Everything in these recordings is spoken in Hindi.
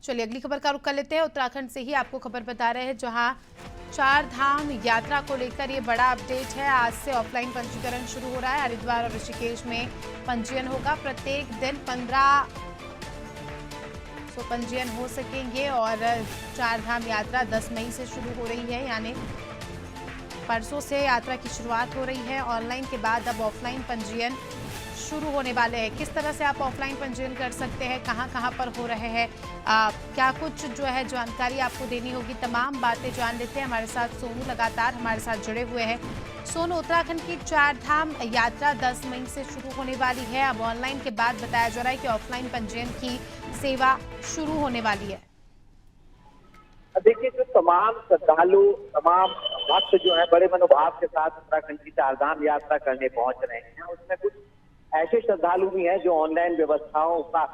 चलिए अगली खबर का रुख कर लेते हैं। उत्तराखंड से ही आपको खबर बता रहे हैं, जहां चार धाम यात्रा को लेकर ये बड़ा अपडेट है। आज से ऑफलाइन पंजीकरण शुरू हो रहा है। हरिद्वार और ऋषिकेश में पंजीयन होगा। प्रत्येक दिन 15 पंजीयन हो सकेंगे और चार धाम यात्रा 10 मई से शुरू हो रही है, यानी परसों से यात्रा की शुरुआत हो रही है। ऑनलाइन के बाद अब ऑफलाइन पंजीयन शुरू होने वाले हैं। किस तरह से आप ऑफलाइन पंजीयन कर सकते हैं, कहां पर हो रहे हैं, क्या कुछ जो है जानकारी आपको देनी होगी, तमाम बातें जान लेते हैं। हमारे साथ सोनू लगातार हमारे साथ जुड़े हुए हैं। सोनू, उत्तराखंड की चार धाम यात्रा 10 मई से शुरू होने वाली है। अब ऑनलाइन के बाद बताया जा रहा है कि ऑफलाइन पंजीयन की सेवा शुरू होने वाली है। देखिए, जो तमाम श्रद्धालु, तमाम भक्त जो है बड़े मनोभाव के साथ उत्तराखंड की चार धाम यात्रा करने पहुंच रहे हैं, उसमें कुछ ऐसे श्रद्धालु भी हैं जो ऑनलाइन व्यवस्थाओं का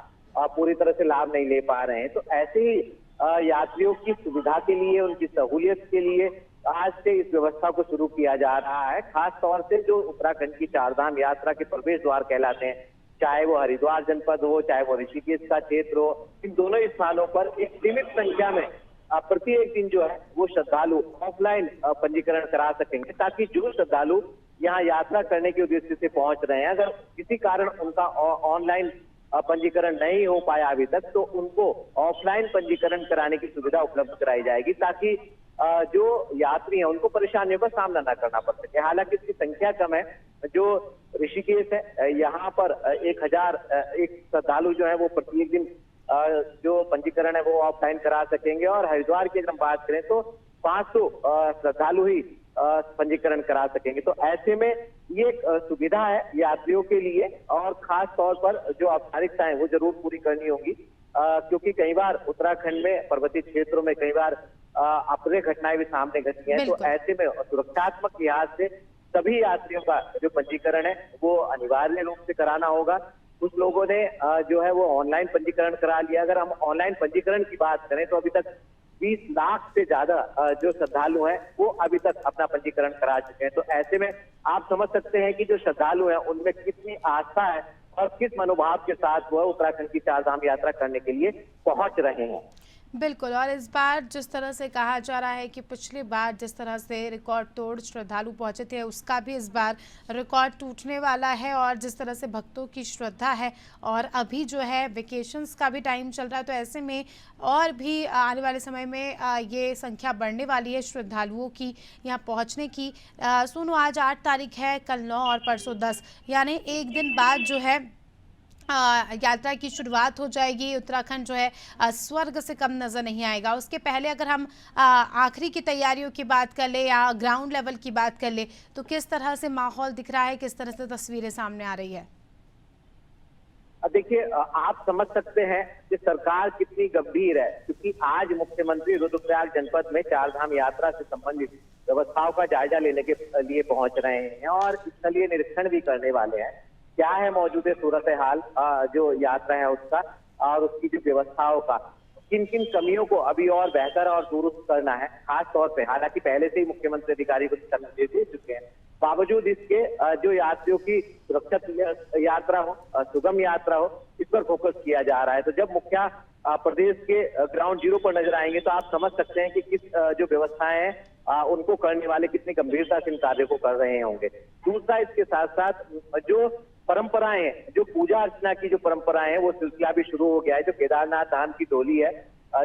पूरी तरह से लाभ नहीं ले पा रहे हैं। तो ऐसे ही यात्रियों की सुविधा के लिए, उनकी सहूलियत के लिए आज से इस व्यवस्था को शुरू किया जा रहा है। खास तौर से जो उत्तराखंड की चार धाम यात्रा के प्रवेश द्वार कहलाते हैं, चाहे वो हरिद्वार जनपद हो, चाहे वो ऋषिकेश का क्षेत्र हो, इन दोनों स्थानों पर एक सीमित संख्या में प्रत्येक दिन जो है वो श्रद्धालु ऑफलाइन पंजीकरण करा सकेंगे, ताकि जो श्रद्धालु यहाँ यात्रा करने के उद्देश्य से पहुंच रहे हैं, अगर किसी कारण उनका ऑनलाइन पंजीकरण नहीं हो पाया अभी तक, तो उनको ऑफलाइन पंजीकरण कराने की सुविधा उपलब्ध कराई जाएगी, ताकि जो यात्री हैं उनको परेशानियों का सामना न करना पड़ सके। हालांकि इसकी संख्या कम है। जो ऋषिकेश है, यहाँ पर 1001 श्रद्धालु जो है वो प्रत्येक दिन जो पंजीकरण है वो ऑफलाइन करा सकेंगे, और हरिद्वार की अगर हम बात करें तो 500 श्रद्धालु ही पंजीकरण करा सकेंगे। तो ऐसे में ये एक सुविधा है यात्रियों के लिए, और खास तौर पर जो औपचारिकताएं वो जरूर पूरी करनी होगी, क्योंकि कई बार उत्तराखंड में पर्वतीय क्षेत्रों में कई बार अप्रिय घटनाएं भी सामने घटी हैं। तो ऐसे में सुरक्षात्मक लिहाज से सभी यात्रियों का जो पंजीकरण है वो अनिवार्य रूप से कराना होगा। कुछ लोगों ने जो है वो ऑनलाइन पंजीकरण करा लिया। अगर हम ऑनलाइन पंजीकरण की बात करें तो अभी तक 20 लाख से ज्यादा जो श्रद्धालु हैं वो अभी तक अपना पंजीकरण करा चुके हैं। तो ऐसे में आप समझ सकते हैं कि जो श्रद्धालु हैं उनमें कितनी आस्था है और किस मनोभाव के साथ वो उत्तराखंड की चार धाम यात्रा करने के लिए पहुंच रहे हैं। बिल्कुल, और इस बार जिस तरह से कहा जा रहा है कि पिछली बार जिस तरह से रिकॉर्ड तोड़ श्रद्धालु पहुंचे थे, उसका भी इस बार रिकॉर्ड टूटने वाला है। और जिस तरह से भक्तों की श्रद्धा है, और अभी जो है वेकेशंस का भी टाइम चल रहा है, तो ऐसे में और भी आने वाले समय में ये संख्या बढ़ने वाली है श्रद्धालुओं की यहाँ पहुँचने की। सुनो, आज 8 तारीख है, कल 9 और परसों 10, यानी एक दिन बाद जो है यात्रा की शुरुआत हो जाएगी। उत्तराखंड जो है स्वर्ग से कम नज़र नहीं आएगा। उसके पहले अगर हम आखिरी की तैयारियों की बात कर ले या ग्राउंड लेवल की बात कर ले, तो किस तरह से माहौल दिख रहा है, किस तरह से तस्वीरें सामने आ रही है? देखिए, आप समझ सकते हैं कि सरकार कितनी गंभीर है, क्योंकि आज मुख्यमंत्री रुद्रप्रयाग जनपद में चार धाम यात्रा से संबंधित व्यवस्थाओं का जायजा लेने के लिए पहुंच रहे हैं और स्थलीय निरीक्षण भी करने वाले हैं। क्या है मौजूदा सूरत हाल जो यात्रा है उसका, और उसकी जो व्यवस्थाओं का, किन किन कमियों को अभी और बेहतर और दुरुस्त करना है। खास तौर पे हालांकि पहले से ही मुख्यमंत्री अधिकारी को दिशा निर्देश दे चुके हैं, बावजूद इसके जो यात्रियों की सुरक्षित यात्रा हो, सुगम यात्रा हो, इस पर फोकस किया जा रहा है। तो जब मुखिया प्रदेश के ग्राउंड जीरो पर नजर आएंगे तो आप समझ सकते हैं कि किस जो व्यवस्थाएं हैं उनको करने वाले कितनी गंभीरता से इन कार्यों को कर रहे होंगे। दूसरा, इसके साथ साथ जो परंपराएं हैं, जो पूजा अर्चना की जो परंपराएं हैं, वो सिलसिला भी शुरू हो गया है। जो केदारनाथ धाम की डोली है,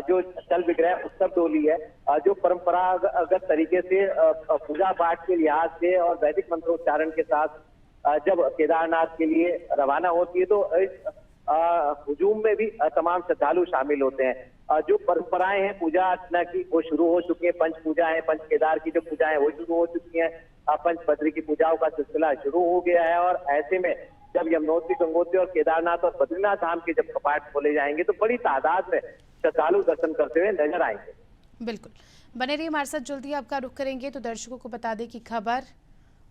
जो चल विग्रह उत्सव डोली है, जो परंपरागत तरीके से पूजा पाठ के लिहाज से और वैदिक मंत्रोच्चारण के साथ जब केदारनाथ के लिए रवाना होती है, तो इस हुजूम में भी तमाम श्रद्धालु शामिल होते हैं। जो परंपराएं हैं पूजा अर्चना की वो शुरू हो चुकी है। पंच पूजा है, पंच केदार की जो पूजा है वो शुरू हो चुकी है। पंच बद्री की पूजाओं का सिलसिला शुरू हो गया है। और ऐसे में जब यमुनोत्री, गंगोत्री और केदारनाथ और बद्रीनाथ धाम के जब कपाट खोले जाएंगे तो बड़ी तादाद में श्रद्धालु दर्शन करते हुए नजर आएंगे। बिल्कुल, बने रहिए हमारे साथ। जल्दी आपका रुख करेंगे तो दर्शकों को बता दें कि खबर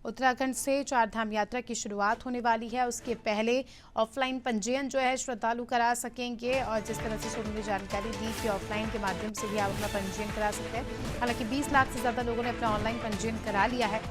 उत्तराखंड से चार धाम यात्रा की शुरुआत होने वाली है। उसके पहले ऑफलाइन पंजीयन जो है श्रद्धालु करा सकेंगे, और जिस तरह से सोनू ने जानकारी दी कि ऑफलाइन के माध्यम से भी आप अपना पंजीयन करा सकते हैं। हालांकि 20 लाख से ज़्यादा लोगों ने अपना ऑनलाइन पंजीयन करा लिया है।